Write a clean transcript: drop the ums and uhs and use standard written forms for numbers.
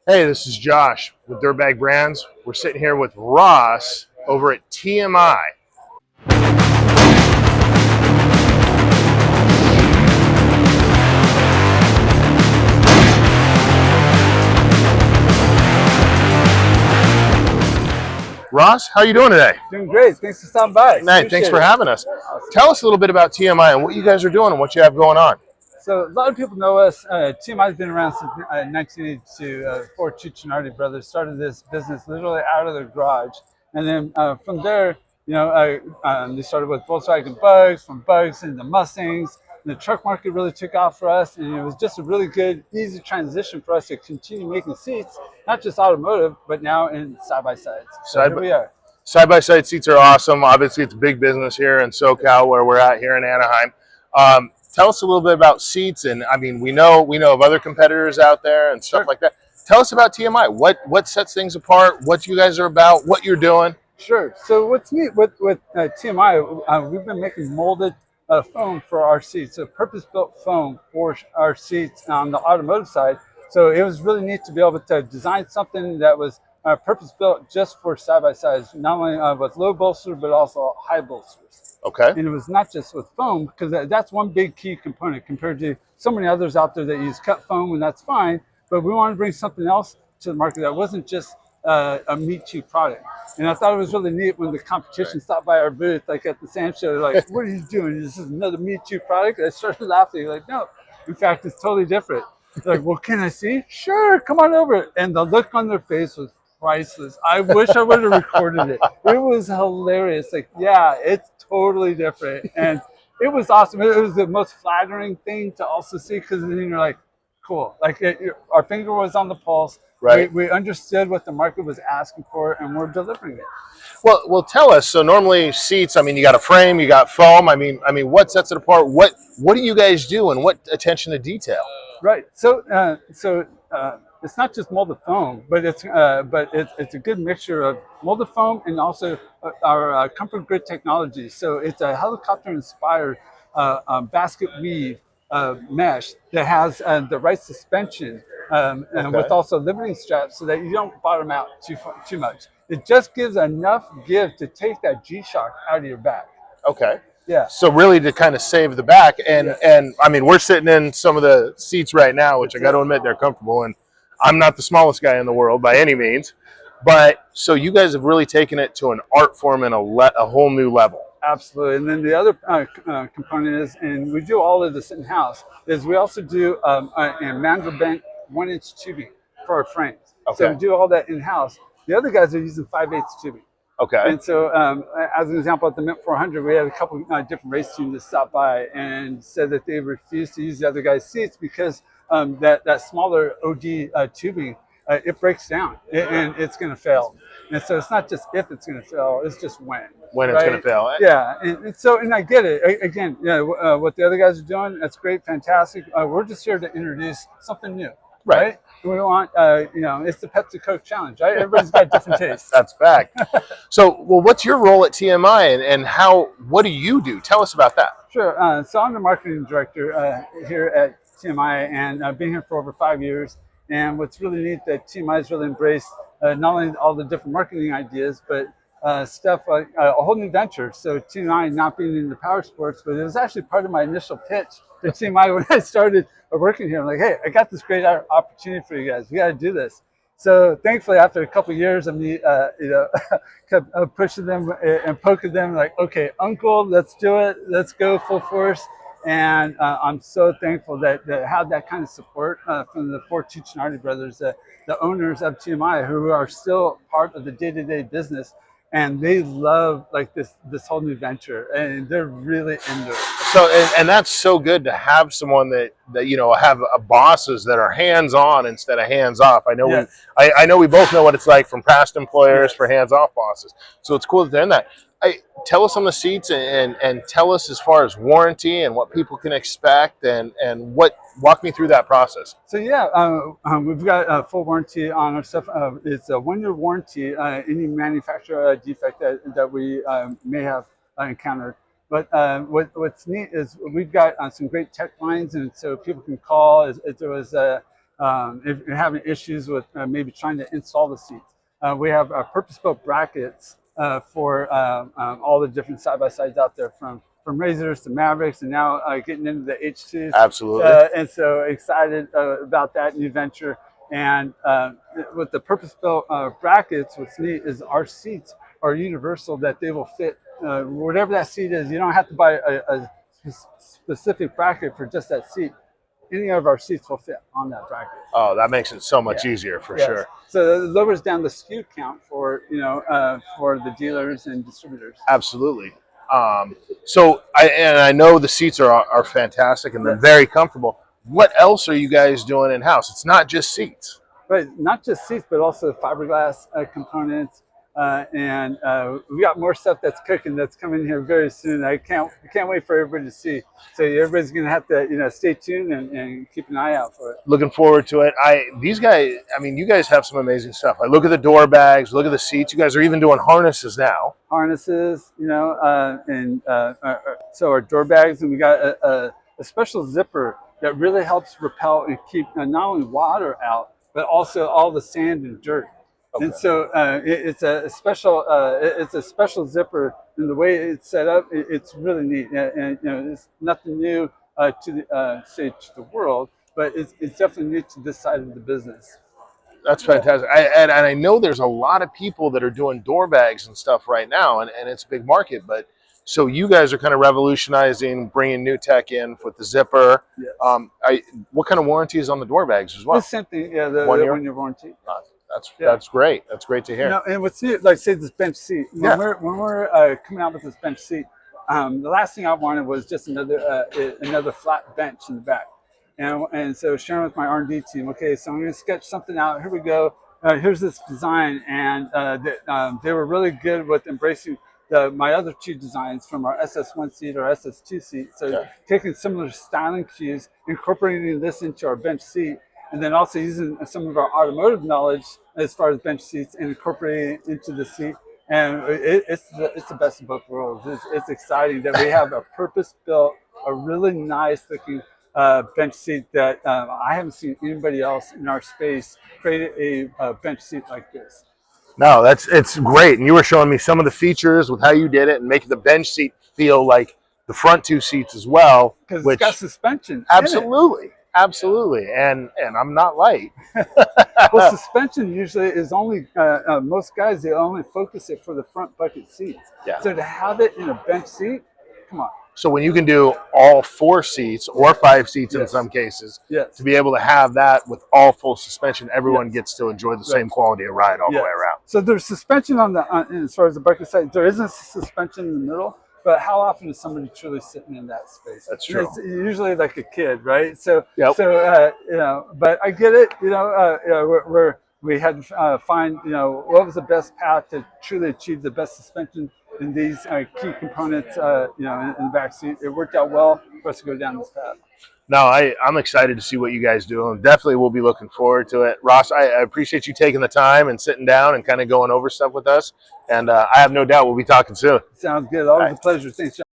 Hey, this is Josh with Dirtbag Brands. We're sitting here with Ross over at TMI. Ross, how you doing today? Doing great. Thanks for stopping by. Nice. Thanks for having us. Tell us a little bit about TMI and what you guys are doing and what you have going on. So a lot of people know us. TMI has been around since 1982. Four Cuccinardi brothers started this business literally out of their garage, and then from there, they started with Volkswagen Bugs, from Bugs into Mustangs. The truck market really took off for us, and it was just a really good, easy transition for us to continue making seats, not just automotive, but now in side-by-sides. So here we are. Side-by-side seats are awesome. Obviously, it's a big business here in SoCal where we're at here in Anaheim. Tell us a little bit about seats, and I mean, we know of other competitors out there and stuff like that. Tell us about TMI. What sets things apart? What you guys are about? What you're doing? Sure. So what's neat with TMI, we've been making molded foam for our seats, so purpose-built foam for our seats on the automotive side. So it was really neat to be able to design something that was purpose-built just for side-by-sides, not only with low bolster, but also high bolsters. Okay. And it was not just with foam, because that's one big key component compared to so many others out there that use cut foam, and that's fine. But we wanted to bring something else to the market that wasn't just a Me Too product. And I thought it was really neat when the competition stopped by our booth, like at the SAM show, like, what are you doing? This is another Me Too product? I started laughing, like, no, in fact, it's totally different. They're like, well, can I see? Sure, come on over. And the look on their face was priceless. I wish I would have recorded it. It was hilarious. Like, yeah, it's totally different. And it was awesome. It was the most flattering thing to also see, because then you're like, cool. Like, our finger was on the pulse. Right. We understood what the market was asking for, and we're delivering it. Well, tell us. So normally seats, I mean, you got a frame, you got foam. I mean, what sets it apart? What do you guys do, and what attention to detail? Right. So it's not just molded foam, but it's a good mixture of molded foam and also our comfort grid technology. So it's a helicopter-inspired basket weave mesh that has the right suspension and with also limiting straps so that you don't bottom out too much. It just gives enough give to take that G-shock out of your back. Okay. Yeah. So really to kind of save the back, and I mean, we're sitting in some of the seats right now, which I got to admit they're comfortable, and I'm not the smallest guy in the world by any means, but so you guys have really taken it to an art form and a whole new level. Absolutely. And then the other component is, and we do all of this in-house, is we also do a mango bent 1-inch tubing for our frames. Okay. So we do all that in-house. The other guys are using 5/8 tubing. Okay. And so, as an example, at the Mint 400, we had a couple different race teams that stopped by and said that they refused to use the other guys' seats because that smaller OD tubing, it breaks down and it's going to fail. And so it's not just if it's going to fail, it's just when. When it's going to fail. Yeah. And I get it. Again, what the other guys are doing, that's great, fantastic. We're just here to introduce something new. Right. We want, it's the Pepsi Coke challenge, right? Everybody's got different tastes. That's fact. So, well, what's your role at TMI and what do you do? Tell us about that. Sure. So I'm the marketing director here at TMI, and I've been here for over 5 years. And what's really neat that TMI has really embraced not only all the different marketing ideas, but stuff like a whole new venture. So TMI not being into power sports, but it was actually part of my initial pitch to TMI when I started working here. I'm like, hey, I got this great opportunity for you guys. We got to do this. So thankfully, after a couple of years of me, kept pushing them and poking them, like, okay, Uncle, let's do it. Let's go full force. And I'm so thankful that have that kind of support from the four Cuccinardi brothers, the owners of TMI, who are still part of the day-to-day business. And they love like this whole new venture, and they're really into it. So, and that's so good to have someone that have bosses that are hands-on instead of hands-off. I know I know we both know what it's like from past employers for hands-off bosses. So it's cool that they're in that. Tell us on the seats and tell us as far as warranty and what people can expect and walk me through that process. So we've got a full warranty on our stuff. It's a 1-year warranty, any manufacturer defect that we may have encountered. But what's neat is we've got some great tech lines, and so people can call if there was if you're having issues with maybe trying to install the seats. We have purpose-built brackets for all the different side-by-sides out there, from RZRs to Mavericks, and now getting into the H2s. Absolutely. And so excited about that new venture. And with the purpose-built brackets, what's neat is our seats are universal, that they will fit whatever that seat is. You don't have to buy a specific bracket for just that seat. Any of our seats will fit on that bracket. Oh, that makes it so much easier for sure. So it lowers down the SKU count for for the dealers and distributors. Absolutely. So I know the seats are fantastic and they're very comfortable. What else are you guys doing in house? It's not just seats. Right, not just seats, but also fiberglass components. And we got more stuff that's cooking, that's coming here very soon. I can't wait for everybody to see. So everybody's gonna have to stay tuned and keep an eye out for it. Looking forward to it. These guys, I mean, you guys have some amazing stuff. I look at the door bags, look at the seats. You guys are even doing harnesses now. Harnesses, so our door bags, and we got a special zipper that really helps repel and keep not only water out, but also all the sand and dirt. Okay. And so it's a special zipper, and the way it's set up, it's really neat. And it's nothing new to the world, but it's definitely new to this side of the business. That's fantastic. And I know there's a lot of people that are doing door bags and stuff right now, and it's a big market. But so you guys are kind of revolutionizing, bringing new tech in with the zipper. Yes. What kind of warranty is on the door bags as well? The same thing, the 1 year warranty. That's great. That's great to hear. And what's neat, like say this bench seat. When we're coming out with this bench seat, the last thing I wanted was just another flat bench in the back. And so sharing with my R&D team, okay, so I'm going to sketch something out. Here we go. Here's this design, and they were really good with embracing my other two designs from our SS1 seat or SS2 seat. So taking similar styling cues, incorporating this into our bench seat, and then also using some of our automotive knowledge as far as bench seats and incorporating it into the seat. And it's the best of both worlds. It's exciting that we have a purpose-built, a really nice looking bench seat that I haven't seen anybody else in our space create a bench seat like this. No, it's great. And you were showing me some of the features with how you did it and making the bench seat feel like the front two seats as well. Because it's got suspension. Absolutely. Absolutely. And I'm not light. Well, suspension usually is only, most guys, they only focus it for the front bucket seats. Yeah. So to have it in a bench seat, come on. So when you can do all 4 seats or 5 seats in some cases, to be able to have that with all full suspension, everyone gets to enjoy the same quality of ride all the way around. So there's suspension on as far as the bucket side. There isn't suspension in the middle, but how often is somebody truly sitting in that space? That's true. It's usually like a kid, right? So, but I get it. We had to find, what was the best path to truly achieve the best suspension in these key components, in the back seat. It worked out well for us to go down this path. No, I'm excited to see what you guys do, and definitely we'll be looking forward to it. Ross, I appreciate you taking the time and sitting down and kind of going over stuff with us, and I have no doubt we'll be talking soon. Sounds good. Always a pleasure. Thanks, John.